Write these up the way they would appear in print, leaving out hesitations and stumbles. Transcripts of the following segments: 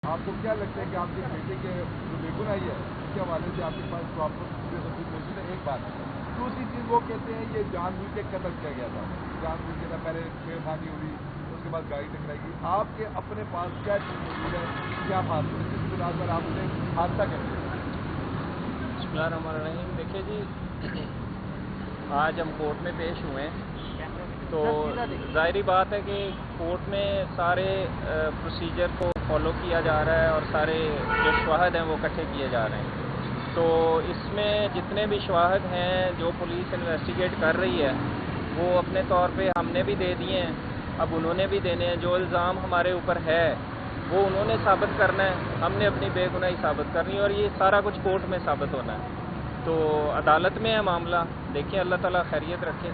آپ کو کیا لگتا ہے کہ آپ کے بیٹے کے جو بیگن آئی ہے اس کے حوالے سے آپ کے پاس پراپر انفارمیشن ہے؟ ایک بات دوسری چیز وہ کہتے ہیں یہ جان بوجھ کے قتل کیا گیا تھا، جان بوجھ کے پہلے چھیڑ خانی ہوئی اس کے بعد گاڑی ٹکرائی گی. آپ کے اپنے پاس کیا چیز موجود ہے، کیا بات ہے جس بنا پر آپ نے حادثہ کرتے ہیں؟ بسم اللہ الرحمن الرحیم. دیکھیے جی، آج ہم کورٹ میں پیش ہوئے ہیں تو ظاہری بات ہے کہ کورٹ میں سارے پروسیجر کو فالو کیا جا رہا ہے اور سارے جو شواہد ہیں وہ اکٹھے کیے جا رہے ہیں. تو اس میں جتنے بھی شواہد ہیں جو پولیس انویسٹیگیٹ کر رہی ہے وہ اپنے طور پہ ہم نے بھی دے دیے ہیں، اب انہوں نے بھی دینے ہیں. جو الزام ہمارے اوپر ہے وہ انہوں نے ثابت کرنا ہے، ہم نے اپنی بے گناہی ثابت کرنی ہے اور یہ سارا کچھ کورٹ میں ثابت ہونا ہے. تو عدالت میں ہے معاملہ، دیکھیں اللہ تعالیٰ خیریت رکھے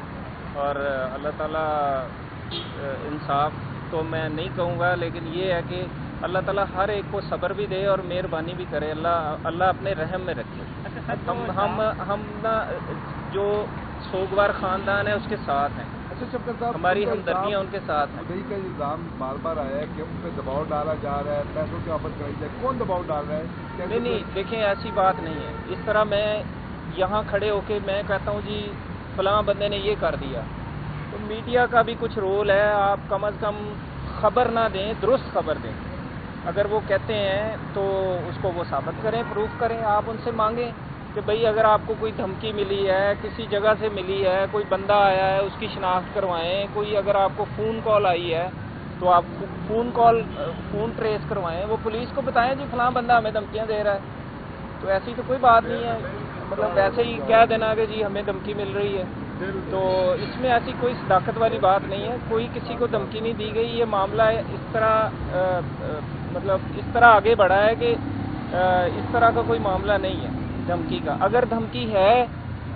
اور اللہ تعالیٰ انصاف تو میں نہیں کہوں گا، لیکن یہ ہے کہ اللہ تعالیٰ ہر ایک کو صبر بھی دے اور مہربانی بھی کرے، اللہ اپنے رحم میں رکھے. ہم نا جو سوگوار خاندان ہے اس کے ساتھ ہیں، ہماری ہمدردیاں ان کے ساتھ ہیں. مدعی کا الزام بار بار آیا ہے کہ ان پہ دباؤ ڈالا جا رہا ہے، پیسوں کی آمد کرائی جائے. کون دباؤ ڈال رہا ہے؟ نہیں دیکھیں ایسی بات نہیں ہے. اس طرح میں یہاں کھڑے ہو کے میں کہتا ہوں جی فلاں بندے نے یہ کر دیا، تو میڈیا کا بھی کچھ رول ہے. آپ کم از کم خبر نہ دیں، درست خبر دیں. اگر وہ کہتے ہیں تو اس کو وہ ثابت کریں، پروف کریں. آپ ان سے مانگیں کہ بھئی اگر آپ کو کوئی دھمکی ملی ہے، کسی جگہ سے ملی ہے، کوئی بندہ آیا ہے اس کی شناخت کروائیں. کوئی اگر آپ کو فون کال آئی ہے تو آپ فون ٹریس کروائیں، وہ پولیس کو بتائیں جی فلاں بندہ ہمیں دھمکیاں دے رہا ہے. تو ایسی تو کوئی بات نہیں ہے، مطلب ویسے ہی کہہ دینا کہ جی ہمیں دھمکی مل رہی ہے. تو اس میں ایسی کوئی صداقت والی بات نہیں ہے، کوئی کسی کو دھمکی نہیں دی گئی. یہ معاملہ اس طرح مطلب اس طرح آگے بڑھا ہے کہ اس طرح کا کوئی معاملہ نہیں ہے دھمکی کا. اگر دھمکی ہے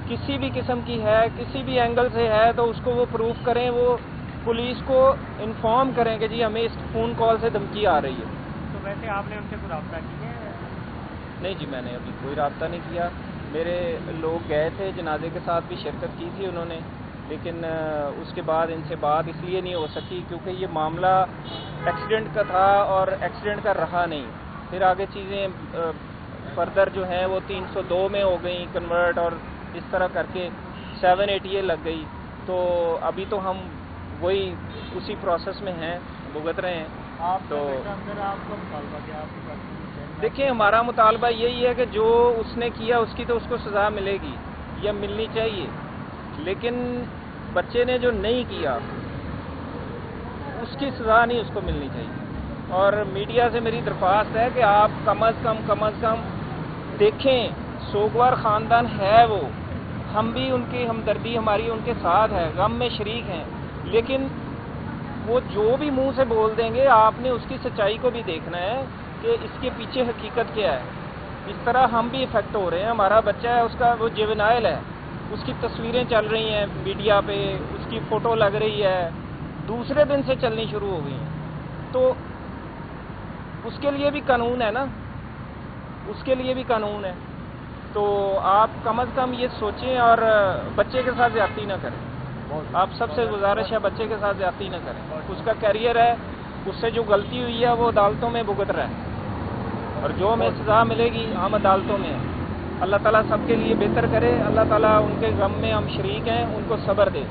کسی بھی قسم کی ہے، کسی بھی اینگل سے ہے تو اس کو وہ پروف کریں، وہ پولیس کو انفارم کریں کہ جی ہمیں اس فون کال سے دھمکی آ رہی ہے. تو ویسے آپ نے ان سے کوئی رابطہ کیا ہے؟ نہیں جی، میں نے ابھی کوئی رابطہ نہیں کیا. میرے لوگ گئے تھے، جنازے کے ساتھ بھی شرکت کی تھی انہوں نے، لیکن اس کے بعد ان سے بات اس لیے نہیں ہو سکی کیونکہ یہ معاملہ ایکسیڈنٹ کا تھا اور ایکسیڈنٹ کا رہا نہیں. پھر آگے چیزیں فردر جو ہیں وہ 302 میں ہو گئیں کنورٹ، اور اس طرح کر کے 780 لگ گئی. تو ابھی تو ہم وہی اسی پروسیس میں ہیں، بھگت رہے ہیں. تو آپ کو مطالبہ کیا آپ کے پاس؟ دیکھیں ہمارا مطالبہ یہی ہے کہ جو اس نے کیا اس کی تو اس کو سزا ملے گی یا ملنی چاہیے، لیکن بچے نے جو نہیں کیا اس کی سزا نہیں اس کو ملنی چاہیے. اور میڈیا سے میری درخواست ہے کہ آپ کم از کم دیکھیں، سوگوار خاندان ہے وہ، ہم بھی ان کی ہمدردی ہماری ان کے ساتھ ہے، غم میں شریک ہیں، لیکن وہ جو بھی منہ سے بول دیں گے آپ نے اس کی سچائی کو بھی دیکھنا ہے کہ اس کے پیچھے حقیقت کیا ہے. اس طرح ہم بھی افیکٹ ہو رہے ہیں. ہمارا بچہ ہے، اس کا وہ جیونائل ہے، اس کی تصویریں چل رہی ہیں میڈیا پہ، اس کی فوٹو لگ رہی ہے، دوسرے دن سے چلنی شروع ہو گئی ہیں. تو اس کے لیے بھی قانون ہے نا، اس کے لیے بھی قانون ہے. تو آپ کم از کم یہ سوچیں اور بچے کے ساتھ زیادتی نہ کریں. آپ سب سے گزارش ہے بچے کے ساتھ زیادتی نہ کریں. اس کا کیریئر ہے، اس سے جو غلطی ہوئی ہے وہ عدالتوں میں بھگت رہا ہے، اور جو ہمیں سزا ملے گی ہم عدالتوں میں ہیں. اللہ تعالیٰ سب کے لیے بہتر کرے، اللہ تعالیٰ ان کے غم میں ہم شریک ہیں، ان کو صبر دے.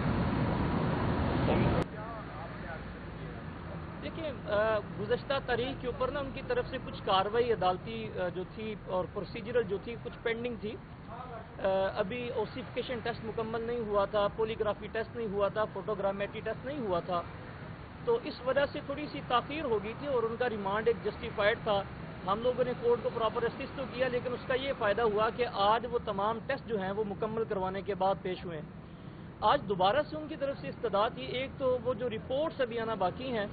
دیکھیں گزشتہ تاریخ کے اوپر نا ان کی طرف سے کچھ کارروائی عدالتی جو تھی اور پروسیجرل جو تھی کچھ پینڈنگ تھی. ابھی اوسیفیکیشن ٹیسٹ مکمل نہیں ہوا تھا، پولیگرافی ٹیسٹ نہیں ہوا تھا، فوٹوگرامیٹری ٹیسٹ نہیں ہوا تھا. تو اس وجہ سے تھوڑی سی تاخیر ہو گئی تھی اور ان کا ریمانڈ ایک جسٹیفائڈ تھا. ہم لوگوں نے کورٹ کو پراپر اسسٹ تو کیا، لیکن اس کا یہ فائدہ ہوا کہ آج وہ تمام ٹیسٹ جو ہیں وہ مکمل کروانے کے بعد پیش ہوئے. آج دوبارہ سے ان کی طرف سے استدعا تھی. ایک تو وہ جو رپورٹس ابھی آنا باقی ہیں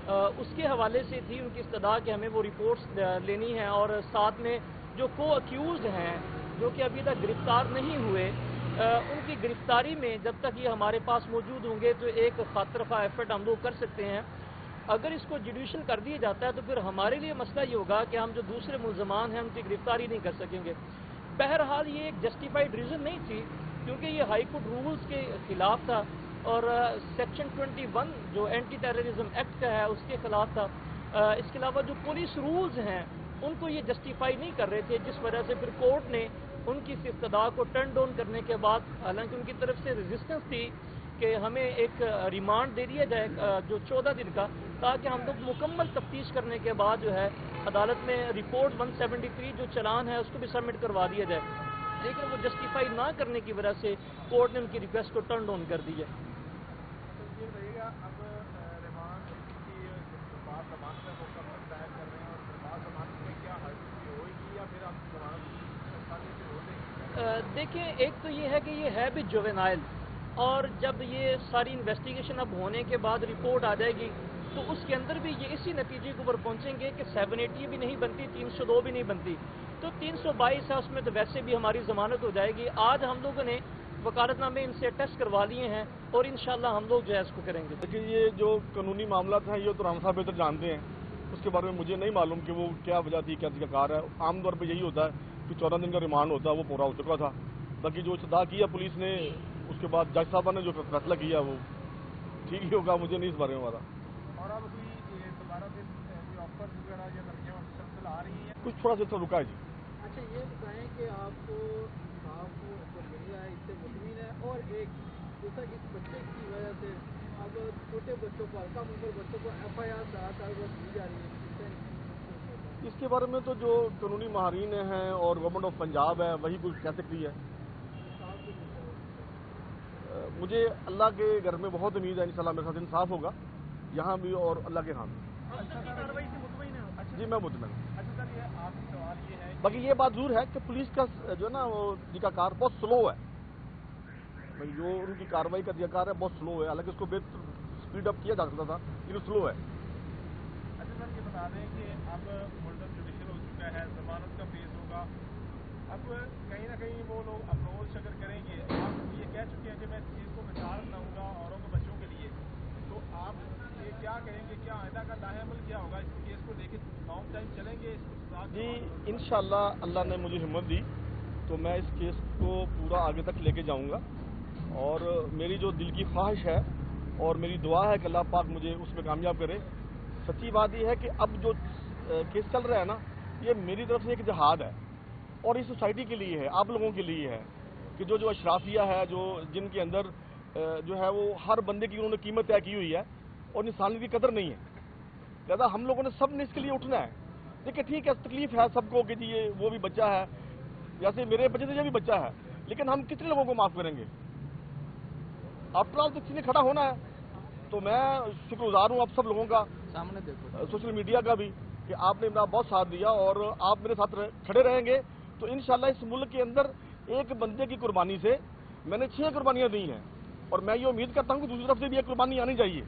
اس کے حوالے سے تھی ان کی استدعا کہ ہمیں وہ رپورٹس لینی ہیں، اور ساتھ میں جو کو اکیوزڈ ہیں جو کہ ابھی تک گرفتار نہیں ہوئے ان کی گرفتاری میں جب تک یہ ہمارے پاس موجود ہوں گے تو ایک خاطر خواہ ایفرٹ ہم لوگ کر سکتے ہیں. اگر اس کو جوڈیشل کر دیا جاتا ہے تو پھر ہمارے لیے مسئلہ یہ ہوگا کہ ہم جو دوسرے ملزمان ہیں ان کی گرفتاری نہیں کر سکیں گے. بہرحال یہ ایک جسٹیفائڈ ریزن نہیں تھی کیونکہ یہ ہائی کورٹ رولز کے خلاف تھا اور سیکشن 21 جو اینٹی ٹیررزم ایکٹ کا ہے اس کے خلاف تھا. اس کے علاوہ جو پولیس رولز ہیں ان کو یہ جسٹیفائی نہیں کر رہے تھے، جس وجہ سے پھر کورٹ نے ان کی اس ابتدا کو ٹرن ڈاؤن کرنے کے بعد، حالانکہ ان کی طرف سے ریزسٹنس تھی کہ ہمیں ایک ریمانڈ دے دیا جائے جو 14 دن کا، تاکہ ہم لوگ مکمل تفتیش کرنے کے بعد جو ہے عدالت میں رپورٹ 173 جو چلان ہے اس کو بھی سبمٹ کروا دیا جائے، لیکن وہ جسٹیفائی نہ کرنے کی وجہ سے کورٹ نے ان کی ریکویسٹ کو ٹرن ڈاؤن کر دی ہے۔ دیکھیں، ایک تو یہ ہے کہ یہ ہے بھی جوینائل، اور جب یہ ساری انویسٹیگیشن اب ہونے کے بعد رپورٹ آ جائے گی تو اس کے اندر بھی یہ اسی نتیجے کے اوپر پہنچیں گے کہ 780 بھی نہیں بنتی، 302 بھی نہیں بنتی، تو 322 ہے، اس میں تو ویسے بھی ہماری ضمانت ہو جائے گی۔ آج ہم لوگوں نے وکالت نامے ان سے ٹیسٹ کروا لیے ہیں اور انشاءاللہ ہم لوگ جو ہے اس کو کریں گے۔ دیکھیے، یہ جو قانونی معاملات ہیں یہ تو رام صاحب بہتر جانتے ہیں، اس کے بارے میں مجھے نہیں معلوم کہ وہ کیا وجہ تھی، کیا کار ہے۔ عام طور پہ یہی ہوتا ہے کہ 14 دن کا ریمانڈ ہوتا ہے، وہ پورا ہو چکا تھا۔ باقی جو استدعا کیا پولیس نے، اس کے بعد جج صاحبہ نے جو فیصلہ کیا وہ ٹھیک ہی ہوگا، مجھے نہیں اس بارے میں پتا۔ اور اب کوئی دوبارہ سے آفر وغیرہ یا لڑکیاں مسلسل آ رہی ہیں؟ کچھ تھوڑا سا رکا ہے جی۔ اچھا، یہ بتائیں کہ آپ کو جو مل رہا ہے اس سے مطمئن ہے، اور ایک دوسرا اس بچے کی وجہ سے اب چھوٹے بچوں کو، کم عمر بچوں کو FIR دی جا رہی ہے، اس کے بارے میں تو جو قانونی ماہرین ہیں اور گورنمنٹ آف پنجاب ہے وہی کچھ کہہ سکتی ہے۔ مجھے اللہ کے گھر میں بہت امید ہے، انشاءاللہ میرے ساتھ انصاف ہوگا یہاں بھی اور اللہ کے ہاں بھی۔ جی میں مطمئن ہوں۔ اچھا سر، یہ آخری سوال یہ ہے، باقی یہ بات ضرور ہے کہ پولیس کا جو ہے نا وہ طریقہ کار بہت سلو ہے، جو ان کی کارروائی کا طریقہ کار ہے بہت سلو ہے، حالانکہ اس کو بہتر اسپیڈ اپ کیا جا سکتا تھا لیکن سلو ہے۔ اچھا سر، یہ بتا دیں کہ اب ملٹن جوڈیشل ہو چکا ہے، ضمانت کا فیس ہوگا، اب کہیں نہ کہیں وہ لوگ اپروچ اگر کریں گے، آپ یہ کہہ چکے ہیں کہ میں اس چیز کو مثال بناؤں گا اوروں کے بچوں کے لیے، تو آپ یہ کیا کہیں گے، کیا آئندہ کا لاہ عمل کیا ہوگا، اس کیس کو لے کے لانگ ٹائم چلیں گے اس کو؟ جی انشاءاللہ اللہ نے مجھے ہمت دی تو میں اس کیس کو پورا آگے تک لے کے جاؤں گا، اور میری جو دل کی خواہش ہے اور میری دعا ہے کہ اللہ پاک مجھے اس میں کامیاب کرے۔ سچی بات یہ ہے کہ اب جو کیس چل رہا ہے نا، یہ میری طرف سے ایک جہاد ہے اور اس سوسائٹی کے لیے ہے، آپ لوگوں کے لیے ہے کہ جو اشرافیہ ہے، جن کے اندر جو ہے وہ ہر بندے کی انہوں نے قیمت طے کی ہوئی ہے اور انسانیت کی قدر نہیں ہے، لہٰذا ہم لوگوں نے سب نے اس کے لیے اٹھنا ہے۔ دیکھیں ٹھیک ہے، تکلیف ہے سب کو کہ جی یہ وہ بھی بچہ ہے، جیسے میرے بچے سے یہ بھی بچہ ہے، لیکن ہم کتنے لوگوں کو معاف کریں گے؟ آفٹر آل کسی نے کھڑا ہونا ہے، تو میں شکر گزار ہوں آپ سب لوگوں کا، سامنے دیکھو سوشل میڈیا کا بھی، کہ آپ نے میرا بہت ساتھ دیا اور آپ میرے ساتھ کھڑے رہیں گے تو انشاءاللہ اس ملک کے اندر ایک بندے کی قربانی سے میں نے 6 قربانیاں دی ہیں، اور میں یہ امید کرتا ہوں کہ دوسری طرف سے بھی ایک قربانی آنی چاہیے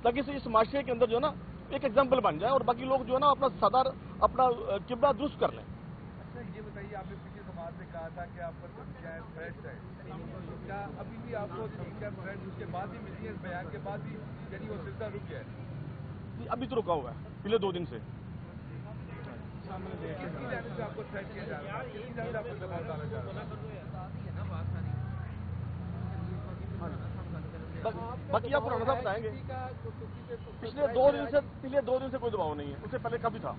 تاکہ اس معاشرے کے اندر جو ہے نا ایک ایگزامپل بن جائے اور باقی لوگ جو ہے نا اپنا صدر اپنا قبلہ درست کر لیں۔ اچھا یہ بتائیے، آپ نے پچھلی سماعت میں کہا تھا کہ آپ پر دھمکیاں تھریٹس ہے، کیا ابھی بھی آپ کو دھمکیاں تھریٹس اس کے بعد بھی ملی ہیں، اس بیان کے بعد بھی، یعنی وہ سلسلہ رک گیا ہے؟ ابھی تو رکا ہوا ہے پچھلے 2 دن سے۔ کس کی جانب سے آپ کو تھریٹ کیا جا رہا ہے، کس کی جانب سے آپ کو دباؤ ڈالا جا رہا ہے؟ باقی آپ کو رانا صاحب بتائیں گے، پچھلے 2 دن سے کوئی دباؤ نہیں ہے، اس سے پہلے کبھی تھا۔